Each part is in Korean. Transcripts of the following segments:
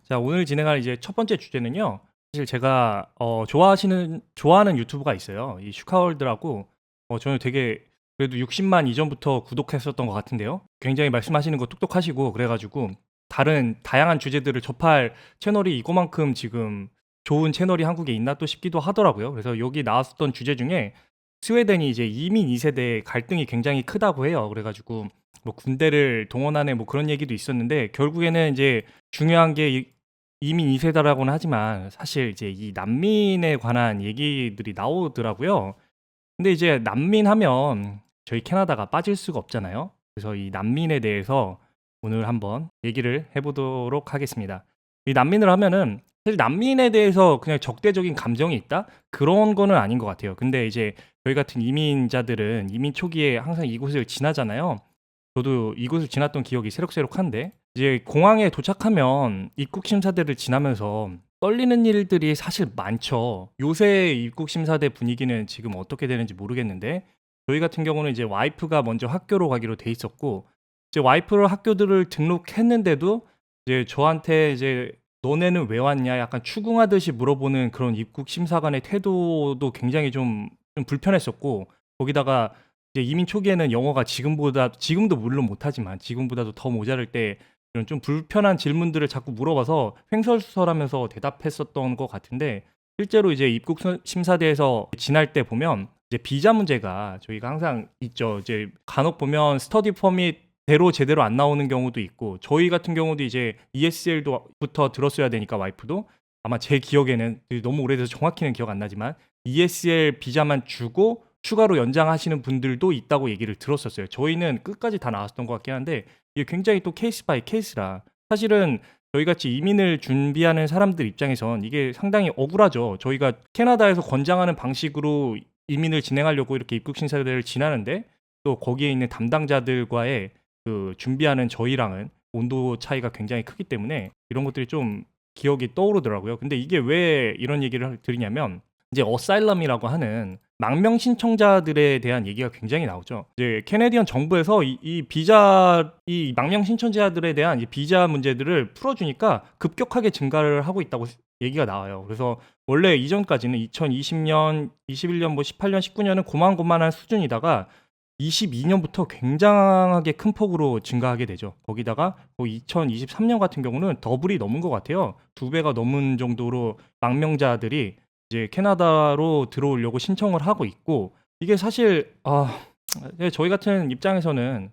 자, 오늘 진행할 이제 첫 번째 주제는요. 사실 제가 좋아하는 유튜브가 있어요. 이 슈카월드라고. 저는 되게 그래도 60만 이전부터 구독했었던 것 같은데요. 굉장히 말씀하시는 거 똑똑하시고 그래가지고 다른 다양한 주제들을 접할 채널이 이거만큼 지금 좋은 채널이 한국에 있나 또 싶기도 하더라고요. 그래서 여기 나왔었던 주제 중에 스웨덴이 이제 이민 2세대 갈등이 굉장히 크다고 해요. 그래가지고 뭐 군대를 동원하네 뭐 그런 얘기도 있었는데 결국에는 이제 중요한 게 이민 2세다라고는 하지만 사실 이제 이 난민에 관한 얘기들이 나오더라고요. 근데 이제 난민 하면 저희 캐나다가 빠질 수가 없잖아요. 그래서 이 난민에 대해서 오늘 한번 얘기를 해보도록 하겠습니다. 이 난민을 하면은 사실 난민에 대해서 그냥 적대적인 감정이 있다? 그런 거는 아닌 것 같아요. 근데 이제 저희 같은 이민자들은 이민 초기에 항상 이곳을 지나잖아요. 저도 이곳을 지났던 기억이 새록새록한데 이제 공항에 도착하면 입국 심사대를 지나면서 떨리는 일들이 사실 많죠. 요새 입국 심사대 분위기는 지금 어떻게 되는지 모르겠는데 저희 같은 경우는 이제 와이프가 먼저 학교로 가기로 돼 있었고 이제 와이프를 학교들을 등록했는데도 이제 저한테 이제 너네는 왜 왔냐 약간 추궁하듯이 물어보는 그런 입국 심사관의 태도도 굉장히 좀 불편했었고 거기다가 이제 이민 초기에는 영어가 지금도 물론 못하지만 지금보다도 더 모자랄 때 이런 좀 불편한 질문들을 자꾸 물어봐서 횡설수설하면서 대답했었던 것 같은데 실제로 이제 입국 심사대에서 지날 때 보면 이제 비자 문제가 저희가 항상 있죠. 이제 간혹 보면 스터디 퍼밋대로 제대로 안 나오는 경우도 있고 저희 같은 경우도 이제 ESL부터 들었어야 되니까 와이프도 아마 제 기억에는 너무 오래돼서 정확히는 기억 안 나지만 ESL 비자만 주고 추가로 연장하시는 분들도 있다고 얘기를 들었었어요. 저희는 끝까지 다 나왔던 것 같긴 한데 이게 굉장히 또 케이스 바이 케이스라 사실은 저희같이 이민을 준비하는 사람들 입장에선 이게 상당히 억울하죠. 저희가 캐나다에서 권장하는 방식으로 이민을 진행하려고 이렇게 입국 심사를 지나는데 또 거기에 있는 담당자들과의 그 준비하는 저희랑은 온도 차이가 굉장히 크기 때문에 이런 것들이 좀 기억이 떠오르더라고요. 근데 이게 왜 이런 얘기를 드리냐면 이제 어사일럼이라고 하는 망명 신청자들에 대한 얘기가 굉장히 나오죠. 이제 캐네디언 정부에서 이 망명 신청자들에 대한 이 비자 문제들을 풀어주니까 급격하게 증가를 하고 있다고 얘기가 나와요. 그래서 원래 이전까지는 2020년, 21년, 뭐 18년, 19년은 고만고만한 수준이다가 22년부터 굉장하게 큰 폭으로 증가하게 되죠. 거기다가 2023년 같은 경우는 더블이 넘은 것 같아요. 2배가 넘은 정도로 망명자들이 이제 캐나다로 들어오려고 신청을 하고 있고 이게 사실 저희 같은 입장에서는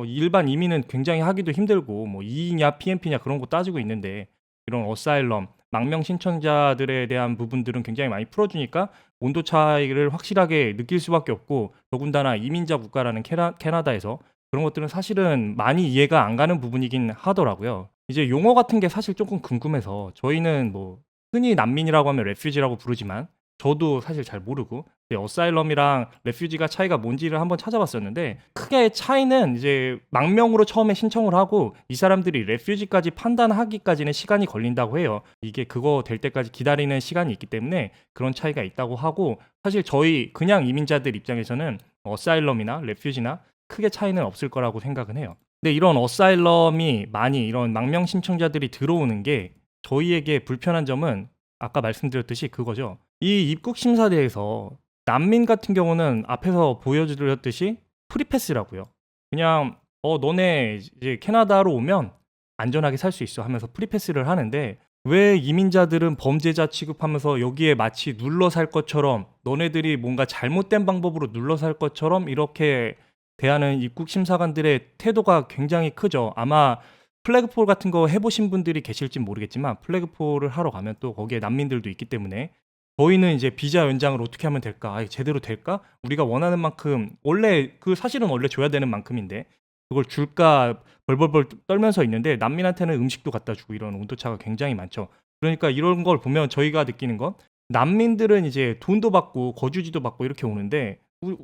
일반 이민은 굉장히 하기도 힘들고 뭐 E냐 PMP냐 그런 거 따지고 있는데 이런 어사일럼 망명 신청자들에 대한 부분들은 굉장히 많이 풀어주니까 온도 차이를 확실하게 느낄 수밖에 없고 더군다나 이민자 국가라는 캐나다에서 그런 것들은 사실은 많이 이해가 안 가는 부분이긴 하더라고요. 이제 용어 같은 게 사실 조금 궁금해서 저희는 뭐 흔히 난민이라고 하면 레퓨지라고 부르지만 저도 사실 잘 모르고 어사일럼이랑 레퓨지가 차이가 뭔지를 한번 찾아봤었는데 크게 차이는 이제 망명으로 처음에 신청을 하고 이 사람들이 레퓨지까지 판단하기까지는 시간이 걸린다고 해요. 이게 그거 될 때까지 기다리는 시간이 있기 때문에 그런 차이가 있다고 하고 사실 저희 그냥 이민자들 입장에서는 어사일럼이나 레퓨지나 크게 차이는 없을 거라고 생각은 해요. 근데 이런 어사일럼이 많이 이런 망명 신청자들이 들어오는 게 저희에게 불편한 점은 아까 말씀드렸듯이 그거죠. 이 입국 심사대에서 난민 같은 경우는 앞에서 보여드렸듯이 프리패스라고요. 그냥 너네 이제 캐나다로 오면 안전하게 살 수 있어 하면서 프리패스를 하는데 왜 이민자들은 범죄자 취급하면서 여기에 마치 눌러 살 것처럼 너네들이 뭔가 잘못된 방법으로 눌러 살 것처럼 이렇게 대하는 입국 심사관들의 태도가 굉장히 크죠. 아마 플래그폴 같은 거 해보신 분들이 계실지 모르겠지만 플래그폴을 하러 가면 또 거기에 난민들도 있기 때문에 저희는 이제 비자 연장을 어떻게 하면 될까? 제대로 될까? 우리가 원하는 만큼 원래 그 사실은 원래 줘야 되는 만큼인데 그걸 줄까 벌벌벌 떨면서 있는데 난민한테는 음식도 갖다 주고 이런 온도차가 굉장히 많죠. 그러니까 이런 걸 보면 저희가 느끼는 건 난민들은 이제 돈도 받고 거주지도 받고 이렇게 오는데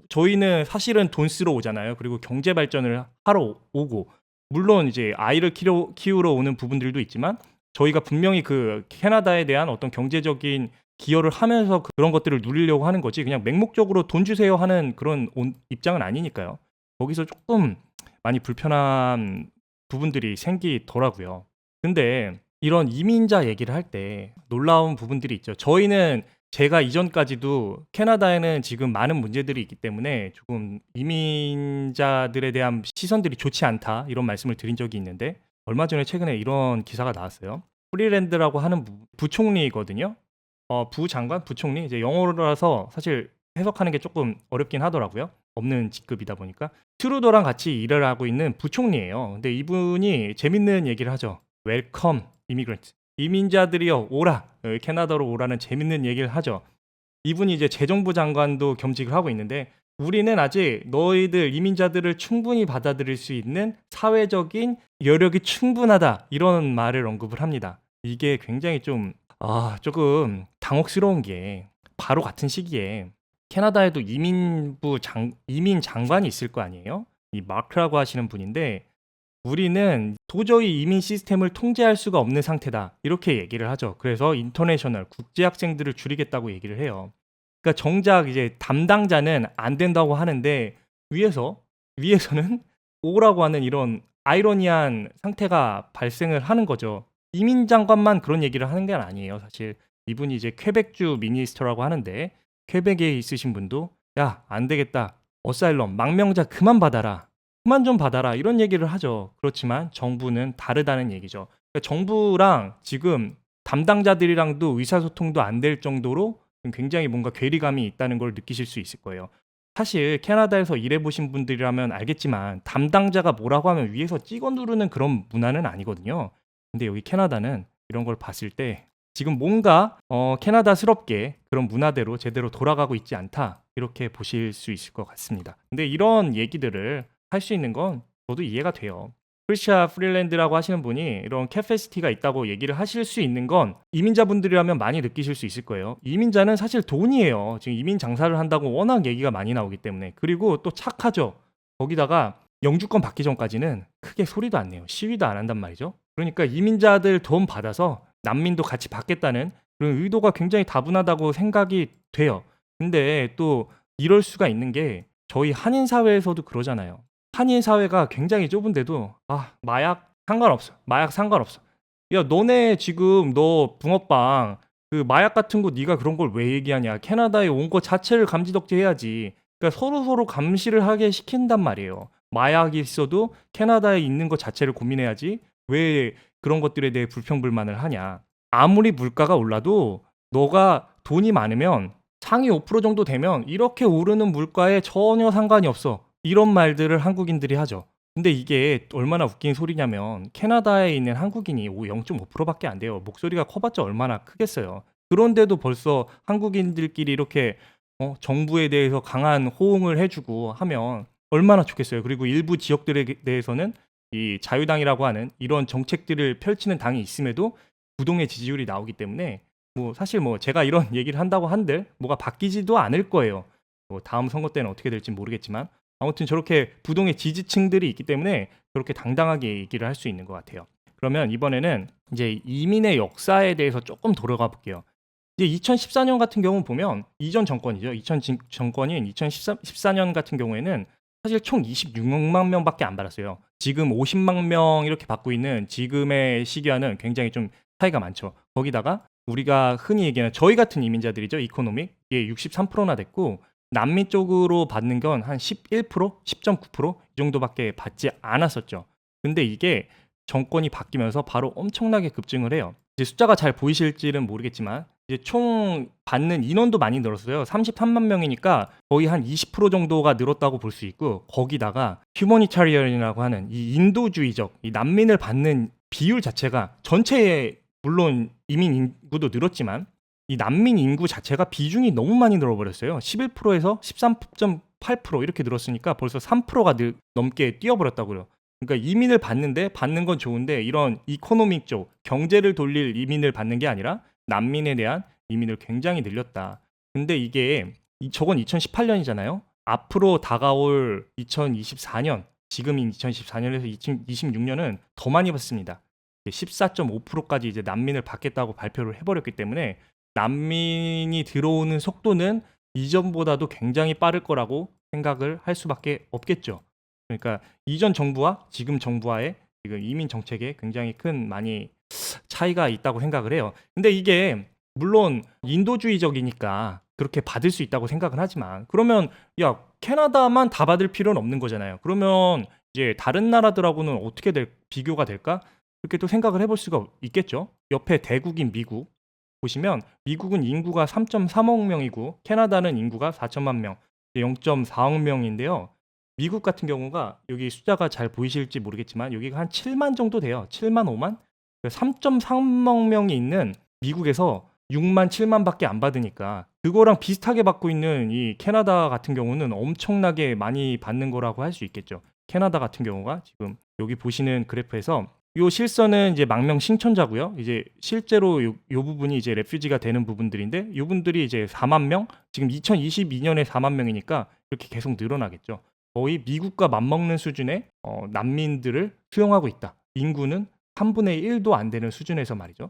저희는 사실은 돈 쓰러 오잖아요. 그리고 경제 발전을 하러 오고 물론 이제 아이를 키우러 오는 부분들도 있지만 저희가 분명히 그 캐나다에 대한 어떤 경제적인 기여를 하면서 그런 것들을 누리려고 하는 거지 그냥 맹목적으로 돈 주세요 하는 그런 입장은 아니니까요. 거기서 조금 많이 불편한 부분들이 생기더라고요. 근데 이런 이민자 얘기를 할 때 놀라운 부분들이 있죠. 저희는 제가 이전까지도 캐나다에는 지금 많은 문제들이 있기 때문에 조금 이민자들에 대한 시선들이 좋지 않다 이런 말씀을 드린 적이 있는데 얼마 전에 최근에 이런 기사가 나왔어요. 프리랜드라고 하는 부총리거든요. 부장관, 부총리 이제 영어라서 사실 해석하는 게 조금 어렵긴 하더라고요. 없는 직급이다 보니까 트루도랑 같이 일을 하고 있는 부총리예요. 근데 이분이 재밌는 얘기를 하죠. 웰컴 이미그런트. 이민자들이여 오라. 여기 캐나다로 오라는 재밌는 얘기를 하죠. 이분이 이제 재정부 장관도 겸직을 하고 있는데 우리는 아직 너희들 이민자들을 충분히 받아들일 수 있는 사회적인 여력이 충분하다. 이런 말을 언급을 합니다. 이게 굉장히 좀 조금 당혹스러운 게 바로 같은 시기에 캐나다에도 이민 장관이 있을 거 아니에요? 이 마크라고 하시는 분인데 우리는 도저히 이민 시스템을 통제할 수가 없는 상태다. 이렇게 얘기를 하죠. 그래서 인터내셔널 국제 학생들을 줄이겠다고 얘기를 해요. 그러니까 정작 이제 담당자는 안 된다고 하는데 위에서는 오라고 하는 이런 아이러니한 상태가 발생을 하는 거죠. 이민 장관만 그런 얘기를 하는 게 아니에요. 사실 이분이 이제 퀘벡주 미니스터라고 하는데 퀘벡에 있으신 분도 야, 안 되겠다. 어사일럼 망명자 그만 받아라. 그만 좀 받아라. 이런 얘기를 하죠. 그렇지만 정부는 다르다는 얘기죠. 그러니까 정부랑 지금 담당자들이랑도 의사소통도 안 될 정도로 굉장히 뭔가 괴리감이 있다는 걸 느끼실 수 있을 거예요. 사실 캐나다에서 일해보신 분들이라면 알겠지만 담당자가 뭐라고 하면 위에서 찍어 누르는 그런 문화는 아니거든요. 근데 여기 캐나다는 이런 걸 봤을 때 지금 뭔가 캐나다스럽게 그런 문화대로 제대로 돌아가고 있지 않다 이렇게 보실 수 있을 것 같습니다. 근데 이런 얘기들을 할 수 있는 건 저도 이해가 돼요. 크리스차 프릴랜드라고 하시는 분이 이런 캐패시티가 있다고 얘기를 하실 수 있는 건 이민자분들이라면 많이 느끼실 수 있을 거예요. 이민자는 사실 돈이에요. 지금 이민 장사를 한다고 워낙 얘기가 많이 나오기 때문에. 그리고 또 착하죠. 거기다가 영주권 받기 전까지는 크게 소리도 안 내요. 시위도 안 한단 말이죠. 그러니까 이민자들 돈 받아서 난민도 같이 받겠다는 그런 의도가 굉장히 다분하다고 생각이 돼요. 근데 또 이럴 수가 있는 게 저희 한인 사회에서도 그러잖아요. 한인 사회가 굉장히 좁은데도 마약 상관없어. 마약 상관없어. 야, 너네 지금 너 붕어빵 그 마약 같은 거 네가 그런 걸 왜 얘기하냐? 캐나다에 온 거 자체를 감지 덕지해야지. 그러니까 서로 감시를 하게 시킨단 말이에요. 마약이 있어도 캐나다에 있는 것 자체를 고민해야지. 왜 그런 것들에 대해 불평불만을 하냐? 아무리 물가가 올라도 너가 돈이 많으면 상위 5% 정도 되면 이렇게 오르는 물가에 전혀 상관이 없어. 이런 말들을 한국인들이 하죠. 근데 이게 얼마나 웃긴 소리냐면 캐나다에 있는 한국인이 0.5%밖에 안 돼요. 목소리가 커봤자 얼마나 크겠어요. 그런데도 벌써 한국인들끼리 이렇게 정부에 대해서 강한 호응을 해주고 하면 얼마나 좋겠어요. 그리고 일부 지역들에 대해서는 이 자유당이라고 하는 이런 정책들을 펼치는 당이 있음에도 부동의 지지율이 나오기 때문에 사실 제가 이런 얘기를 한다고 한들 뭐가 바뀌지도 않을 거예요. 다음 선거 때는 어떻게 될지 모르겠지만 아무튼 저렇게 부동의 지지층들이 있기 때문에 저렇게 당당하게 얘기를 할 수 있는 것 같아요. 그러면 이번에는 이제 이민의 역사에 대해서 조금 돌아가 볼게요. 이제 2014년 같은 경우 보면 이전 정권이죠. 정권인 2014년 같은 경우에는 사실 총 26만 명밖에 안 받았어요. 지금 50만 명 이렇게 받고 있는 지금의 시기와는 굉장히 좀 차이가 많죠. 거기다가 우리가 흔히 얘기하는 저희 같은 이민자들이죠. 이코노믹 이게 63%나 됐고 남미 쪽으로 받는 건 한 11%, 10.9%이 정도밖에 받지 않았었죠. 근데 이게 정권이 바뀌면서 바로 엄청나게 급증을 해요. 이제 숫자가 잘 보이실지는 모르겠지만 이제 총 받는 인원도 많이 늘었어요. 33만 명이니까 거의 한 20% 정도가 늘었다고 볼 수 있고 거기다가 휴머니타리언이라고 하는 이 인도주의적 이 난민을 받는 비율 자체가 전체에 물론 이민 인구도 늘었지만 이 난민 인구 자체가 비중이 너무 많이 늘어버렸어요. 11%에서 13.8% 이렇게 늘었으니까 벌써 3%가 넘게 뛰어버렸다고요. 그러니까 이민을 받는데 받는 건 좋은데 이런 이코노믹 쪽 경제를 돌릴 이민을 받는 게 아니라 난민에 대한 이민을 굉장히 늘렸다. 근데 이게 저건 2018년이잖아요. 앞으로 다가올 2024년 지금인 2024년에서 2026년은 더 많이 받습니다. 14.5%까지 이제 난민을 받겠다고 발표를 해버렸기 때문에 난민이 들어오는 속도는 이전보다도 굉장히 빠를 거라고 생각을 할 수밖에 없겠죠. 그러니까 이전 정부와 지금 정부와의 지금 이민 정책에 굉장히 큰 많이 차이가 있다고 생각을 해요. 근데 이게 물론 인도주의적이니까 그렇게 받을 수 있다고 생각은 하지만 그러면 야 캐나다만 다 받을 필요는 없는 거잖아요. 그러면 이제 다른 나라들하고는 어떻게 비교가 될까? 그렇게 또 생각을 해볼 수가 있겠죠. 옆에 대국인 미국 보시면 미국은 인구가 3.3억 명이고 캐나다는 인구가 4천만 명, 0.4억 명인데요. 미국 같은 경우가 여기 숫자가 잘 보이실지 모르겠지만 여기가 한 7만 정도 돼요. 7만 5만? 3.3억 명이 있는 미국에서 6만 7만밖에 안 받으니까 그거랑 비슷하게 받고 있는 이 캐나다 같은 경우는 엄청나게 많이 받는 거라고 할 수 있겠죠. 캐나다 같은 경우가 지금 여기 보시는 그래프에서 요 실선은 이제 망명 신천자고요. 이제 실제로 요 부분이 이제 레퓨지가 되는 부분들인데 요분들이 이제 4만 명, 지금 2022년에 4만 명이니까 이렇게 계속 늘어나겠죠. 거의 미국과 맞먹는 수준의 난민들을 수용하고 있다. 인구는 3분의 1도 안 되는 수준에서 말이죠.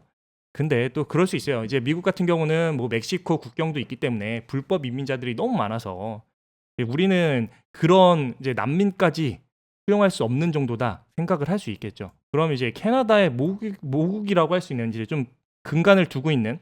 근데 또 그럴 수 있어요. 이제 미국 같은 경우는 뭐 멕시코 국경도 있기 때문에 불법 이민자들이 너무 많아서 우리는 그런 이제 난민까지 수용할 수 없는 정도다 생각을 할 수 있겠죠. 그럼 이제 캐나다의 모국이라고 할 수 있는 이제 좀 근간을 두고 있는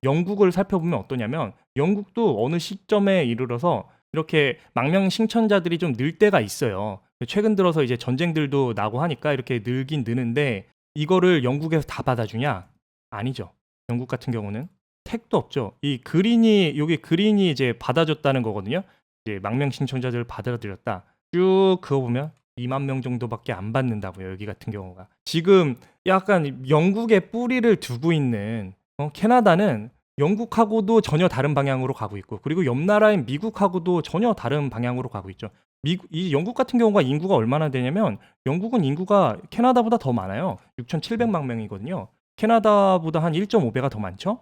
영국을 살펴보면 어떠냐면 영국도 어느 시점에 이르러서 이렇게 망명 신천자들이 좀 늘 때가 있어요. 최근 들어서 이제 전쟁들도 나고 하니까 이렇게 늘긴 느는데 이거를 영국에서 다 받아주냐? 아니죠. 영국 같은 경우는 택도 없죠. 이 그린이 여기 그린이 이제 받아줬다는 거거든요. 이제 망명 신청자들을 받아들였다. 쭉 그거 보면 2만 명 정도밖에 안 받는다고요. 여기 같은 경우가. 지금 약간 영국에 뿌리를 두고 있는 캐나다는 영국하고도 전혀 다른 방향으로 가고 있고 그리고 옆 나라인 미국하고도 전혀 다른 방향으로 가고 있죠. 이 영국 같은 경우가 인구가 얼마나 되냐면 영국은 인구가 캐나다보다 더 많아요. 6,700만 명이거든요. 캐나다보다 한 1.5배가 더 많죠.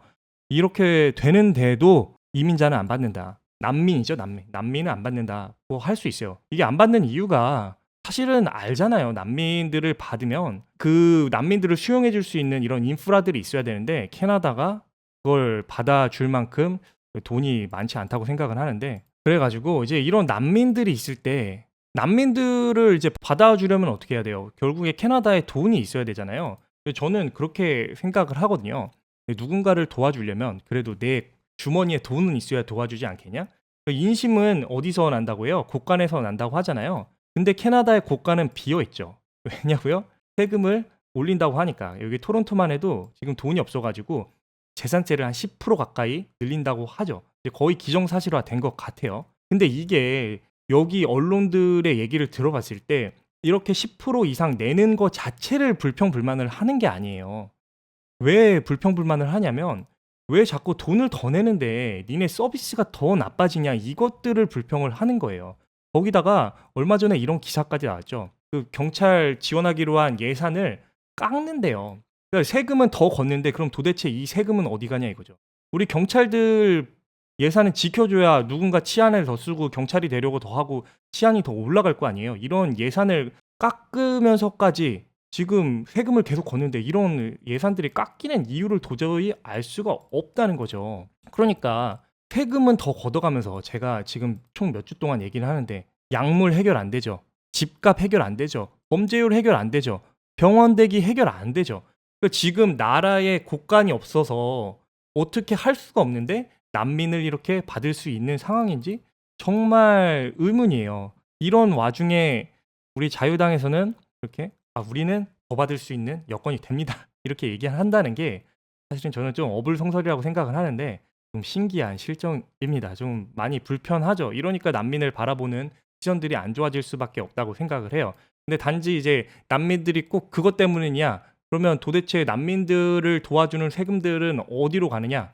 이렇게 되는데도 이민자는 안 받는다. 난민이죠, 난민. 난민은 안 받는다. 뭐 할 수 있어요. 이게 안 받는 이유가 사실은 알잖아요. 난민들을 받으면 그 난민들을 수용해 줄 수 있는 이런 인프라들이 있어야 되는데 캐나다가 그걸 받아줄 만큼 돈이 많지 않다고 생각은 하는데 그래가지고 이제 이런 난민들이 있을 때 난민들을 이제 받아주려면 어떻게 해야 돼요? 결국에 캐나다에 돈이 있어야 되잖아요. 저는 그렇게 생각을 하거든요. 누군가를 도와주려면 그래도 내 주머니에 돈은 있어야 도와주지 않겠냐? 인심은 어디서 난다고 해요? 곳간에서 난다고 하잖아요. 근데 캐나다의 곳간은 비어 있죠. 왜냐고요? 세금을 올린다고 하니까. 여기 토론토만 해도 지금 돈이 없어가지고 재산세를 한 10% 가까이 늘린다고 하죠. 이제 거의 기정사실화 된 것 같아요. 근데 이게 여기 언론들의 얘기를 들어봤을 때 이렇게 10% 이상 내는 것 자체를 불평불만을 하는 게 아니에요. 왜 불평불만을 하냐면 왜 자꾸 돈을 더 내는데 니네 서비스가 더 나빠지냐 이것들을 불평을 하는 거예요. 거기다가 얼마 전에 이런 기사까지 나왔죠. 그 경찰 지원하기로 한 예산을 깎는데요. 그러니까 세금은 더 걷는데 그럼 도대체 이 세금은 어디 가냐 이거죠. 우리 경찰들 예산은 지켜줘야 누군가 치안을 더 쓰고 경찰이 되려고 더 하고 치안이 더 올라갈 거 아니에요. 이런 예산을 깎으면서까지 지금 세금을 계속 걷는데 이런 예산들이 깎이는 이유를 도저히 알 수가 없다는 거죠. 그러니까 세금은 더 걷어가면서 제가 지금 총 몇 주 동안 얘기를 하는데 약물 해결 안 되죠. 집값 해결 안 되죠. 범죄율 해결 안 되죠. 병원 대기 해결 안 되죠. 그러니까 지금 나라에 곳간이 없어서 어떻게 할 수가 없는데 난민을 이렇게 받을 수 있는 상황인지 정말 의문이에요. 이런 와중에 우리 자유당에서는 이렇게 우리는 더 받을 수 있는 여건이 됩니다. 이렇게 얘기한다는 게 사실은 저는 좀 어불성설이라고 생각을 하는데 좀 신기한 실정입니다. 좀 많이 불편하죠. 이러니까 난민을 바라보는 시선들이 안 좋아질 수밖에 없다고 생각을 해요. 근데 단지 이제 난민들이 꼭 그것 때문이냐? 그러면 도대체 난민들을 도와주는 세금들은 어디로 가느냐?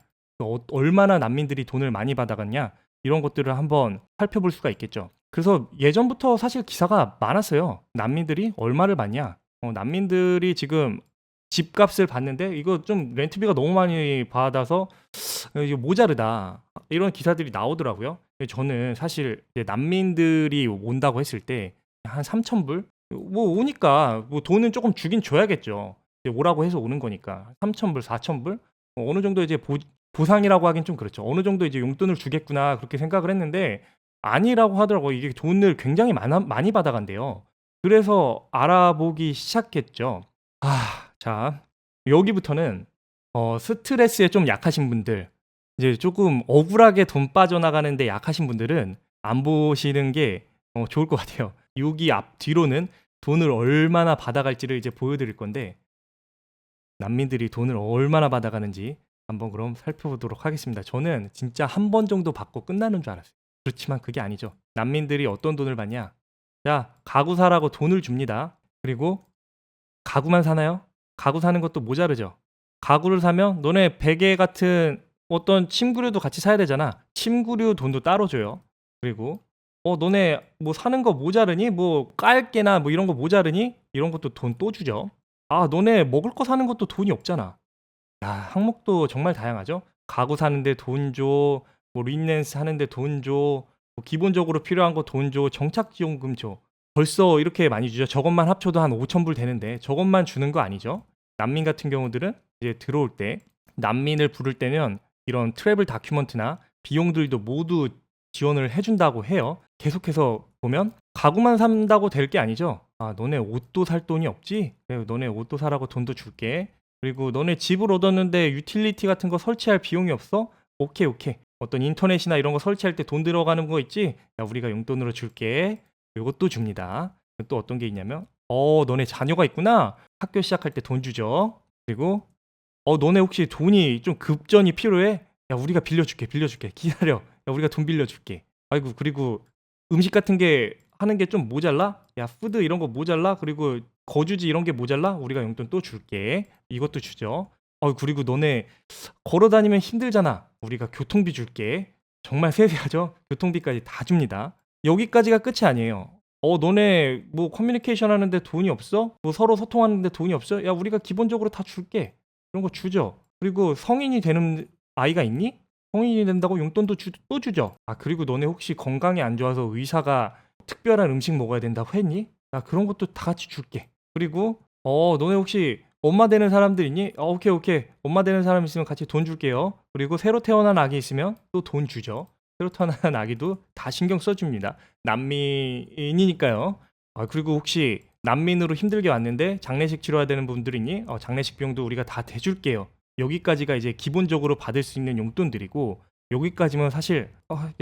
얼마나 난민들이 돈을 많이 받아갔냐? 이런 것들을 한번 살펴볼 수가 있겠죠. 그래서 예전부터 사실 기사가 많았어요. 난민들이 얼마를 받냐? 난민들이 지금 집값을 받는데 이거 좀 렌트비가 너무 많이 받아서 이게 모자르다. 이런 기사들이 나오더라고요. 근데 저는 사실 이제 난민들이 온다고 했을 때 한 3,000불? 뭐 오니까 뭐 돈은 조금 주긴 줘야겠죠. 이제 오라고 해서 오는 거니까 3,000불, 4,000불? 어느 정도 이제 보상이라고 하긴 좀 그렇죠. 어느 정도 이제 용돈을 주겠구나 그렇게 생각을 했는데 아니라고 하더라고요. 이게 돈을 굉장히 많이 받아간대요. 그래서 알아보기 시작했죠. 자, 여기부터는 스트레스에 좀 약하신 분들, 이제 조금 억울하게 돈 빠져나가는데 약하신 분들은 안 보시는 게 좋을 것 같아요. 여기 앞 뒤로는 돈을 얼마나 받아갈지를 이제 보여드릴 건데, 난민들이 돈을 얼마나 받아가는지 한번 그럼 살펴보도록 하겠습니다. 저는 진짜 한 번 정도 받고 끝나는 줄 알았어요. 그렇지만 그게 아니죠. 난민들이 어떤 돈을 받냐? 자, 가구 사라고 돈을 줍니다. 그리고 가구만 사나요? 가구 사는 것도 모자르죠. 가구를 사면 너네 베개 같은 어떤 침구류도 같이 사야 되잖아. 침구류 돈도 따로 줘요. 그리고 너네 뭐 사는 거 모자르니? 뭐 깔개나 뭐 이런 거 모자르니? 이런 것도 돈 또 주죠. 아, 너네 먹을 거 사는 것도 돈이 없잖아. 야, 항목도 정말 다양하죠. 가구 사는데 돈 줘, 뭐 린넨스 하는데 돈 줘, 뭐 기본적으로 필요한 거 돈 줘, 정착지원금 줘. 벌써 이렇게 많이 주죠. 저것만 합쳐도 한 5천 불 되는데 저것만 주는 거 아니죠. 난민 같은 경우들은 이제 들어올 때 난민을 부를 때는 이런 트래블 다큐먼트나 비용들도 모두 지원을 해준다고 해요. 계속해서 보면 가구만 산다고 될 게 아니죠. 아, 너네 옷도 살 돈이 없지? 그래, 너네 옷도 사라고 돈도 줄게. 그리고 너네 집을 얻었는데 유틸리티 같은 거 설치할 비용이 없어? 오케이, 오케이. 어떤 인터넷이나 이런 거 설치할 때 돈 들어가는 거 있지? 야, 우리가 용돈으로 줄게. 요것도 줍니다. 또 어떤 게 있냐면, 너네 자녀가 있구나? 학교 시작할 때 돈 주죠. 그리고, 너네 혹시 돈이 좀 급전이 필요해? 야, 우리가 빌려줄게, 빌려줄게. 기다려. 야, 우리가 돈 빌려줄게. 아이고, 그리고 음식 같은 게 하는 게 좀 모자라? 야, 푸드 이런 거 모자라? 그리고 거주지 이런 게 모자라? 우리가 용돈 또 줄게. 이것도 주죠. 그리고 너네 걸어 다니면 힘들잖아. 우리가 교통비 줄게. 정말 세세하죠? 교통비까지 다 줍니다. 여기까지가 끝이 아니에요. 너네 뭐 커뮤니케이션 하는데 돈이 없어? 뭐 서로 소통하는데 돈이 없어? 야, 우리가 기본적으로 다 줄게. 이런 거 주죠. 그리고 성인이 되는 아이가 있니? 성인이 된다고 용돈도 또 주죠. 아, 그리고 너네 혹시 건강이 안 좋아서 의사가 특별한 음식 먹어야 된다고 했니? 야, 그런 것도 다 같이 줄게. 그리고 너네 혹시 엄마 되는 사람들 있니? 오케이, 오케이. 엄마 되는 사람 있으면 같이 돈 줄게요. 그리고 새로 태어난 아기 있으면 또 돈 주죠. 새로 태어난 아기도 다 신경 써줍니다. 난민이니까요. 그리고 혹시 난민으로 힘들게 왔는데 장례식 치러야 되는 분들 있니? 장례식 비용도 우리가 다 대줄게요. 여기까지가 이제 기본적으로 받을 수 있는 용돈들이고, 여기까지면 사실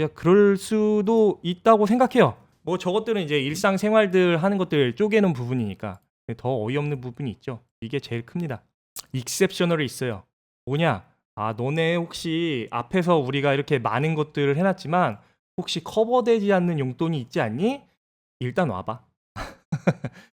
야, 그럴 수도 있다고 생각해요. 뭐 저것들은 이제 일상생활들 하는 것들 쪼개는 부분이니까. 더 어이없는 부분이 있죠. 이게 제일 큽니다. 익셉셔널이 있어요. 뭐냐? 너네 혹시 앞에서 우리가 이렇게 많은 것들을 해놨지만 혹시 커버되지 않는 용돈이 있지 않니? 일단 와봐.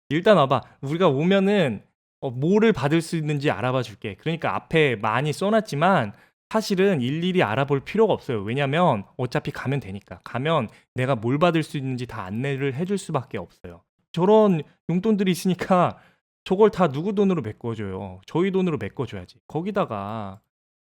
일단 와봐. 우리가 오면은 뭐를 받을 수 있는지 알아봐 줄게. 그러니까 앞에 많이 써놨지만 사실은 일일이 알아볼 필요가 없어요. 왜냐면 어차피 가면 되니까. 가면 내가 뭘 받을 수 있는지 다 안내를 해줄 수밖에 없어요. 저런 용돈들이 있으니까 저걸 다 누구 돈으로 메꿔줘요. 저희 돈으로 메꿔줘야지. 거기다가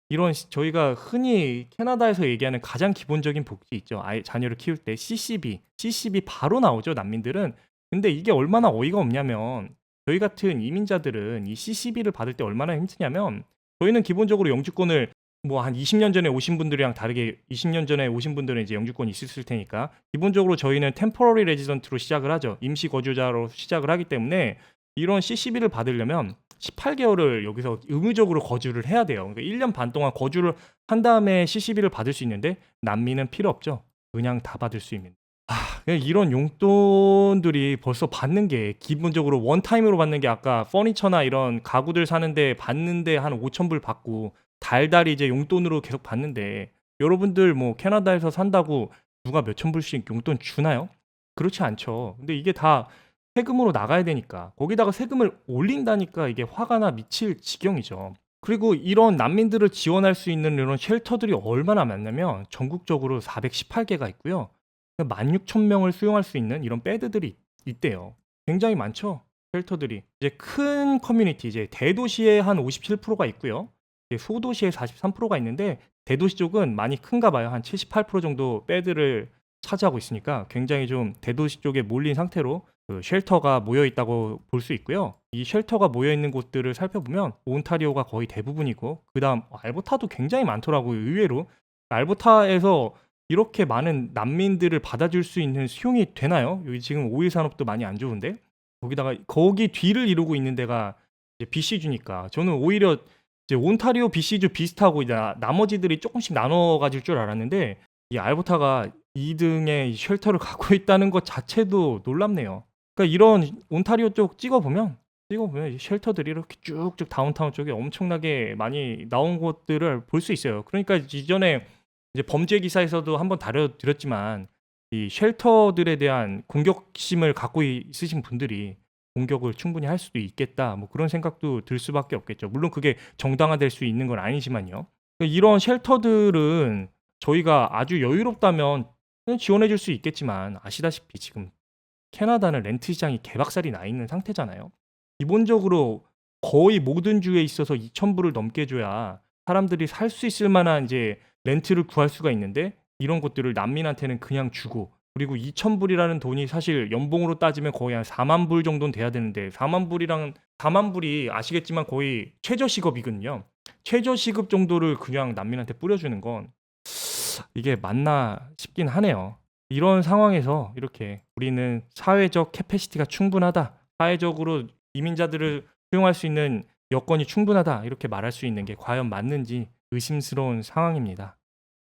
이런 저희가 흔히 캐나다에서 얘기하는 가장 기본적인 복지 있죠. 아이 자녀를 키울 때 CCB 바로 나오죠, 난민들은. 근데 이게 얼마나 어이가 없냐면 저희 같은 이민자들은 이 CCB를 받을 때 얼마나 힘드냐면, 저희는 기본적으로 영주권을 뭐 한 20년 전에 오신 분들이랑 다르게 20년 전에 오신 분들은 이제 영주권이 있을 테니까 기본적으로 저희는 템포러리 레지던트로 시작을 하죠. 임시 거주자로 시작을 하기 때문에 이런 CCB를 받으려면 18개월을 여기서 의무적으로 거주를 해야 돼요. 그러니까 1년 반 동안 거주를 한 다음에 CCB를 받을 수 있는데 난민은 필요 없죠. 그냥 다 받을 수 있는. 이런 용돈들이 벌써 받는 게 기본적으로 원타임으로 받는 게 아까 퍼니처나 이런 가구들 사는데 받는데 한 5천 불 받고 달달이 이제 용돈으로 계속 받는데, 여러분들 뭐 캐나다에서 산다고 누가 몇천 불씩 용돈 주나요? 그렇지 않죠. 근데 이게 다 세금으로 나가야 되니까 거기다가 세금을 올린다니까 이게 화가 나 미칠 지경이죠. 그리고 이런 난민들을 지원할 수 있는 이런 쉘터들이 얼마나 많냐면 전국적으로 418개가 있고요. 16,000명을 수용할 수 있는 이런 배드들이 있대요. 굉장히 많죠. 쉘터들이. 이제 큰 커뮤니티, 이제 대도시에 한 57%가 있고요. 이제 소도시에 43%가 있는데 대도시 쪽은 많이 큰가 봐요. 한 78% 정도 배드를 차지하고 있으니까 굉장히 좀 대도시 쪽에 몰린 상태로 그 쉘터가 모여 있다고 볼 수 있고요. 이 쉘터가 모여 있는 곳들을 살펴보면 온타리오가 거의 대부분이고, 그다음 알버타도 굉장히 많더라고요. 의외로 알버타에서 이렇게 많은 난민들을 받아줄 수 있는 수용이 되나요? 여기 지금 오일 산업도 많이 안 좋은데 거기다가 거기 뒤를 이루고 있는 데가 이제 BC주니까. 저는 오히려 이제 온타리오 BC주 비슷하고 이제 나머지들이 조금씩 나눠 가질 줄 알았는데 이 알버타가 2 등의 이 쉘터를 갖고 있다는 것 자체도 놀랍네요. 그러니까 이런 온타리오 쪽 찍어 보면 이 쉘터들이 이렇게 쭉쭉 다운타운 쪽에 엄청나게 많이 나온 곳들을 볼 수 있어요. 그러니까 이전에 이제 범죄 기사에서도 한번 다뤄 드렸지만 이 쉘터들에 대한 공격심을 갖고 있으신 분들이 '공격을 충분히 할 수도 있겠다.' 뭐 그런 생각도 들 수밖에 없겠죠. 물론 그게 정당화될 수 있는 건 아니지만요. 이런 쉘터들은 저희가 아주 여유롭다면 그냥 지원해 줄 수 있겠지만 아시다시피 지금 캐나다는 렌트 시장이 개박살이 나 있는 상태잖아요. 기본적으로 거의 모든 주에 있어서 2,000 불을 넘게 줘야 사람들이 살 수 있을 만한 이제 렌트를 구할 수가 있는데 이런 것들을 난민한테는 그냥 주고 그리고 2,000 불이라는 돈이 사실 연봉으로 따지면 거의 한 4만 불 정도는 돼야 되는데 4만 불이 아시겠지만 거의 최저시급이거든요. 최저시급 정도를 그냥 난민한테 뿌려주는 건 이게 맞나 싶긴 하네요. 이런 상황에서 이렇게 '우리는 사회적 캐패시티가 충분하다. 사회적으로 이민자들을 수용할 수 있는 여건이 충분하다.' 이렇게 말할 수 있는 게 과연 맞는지 의심스러운 상황입니다.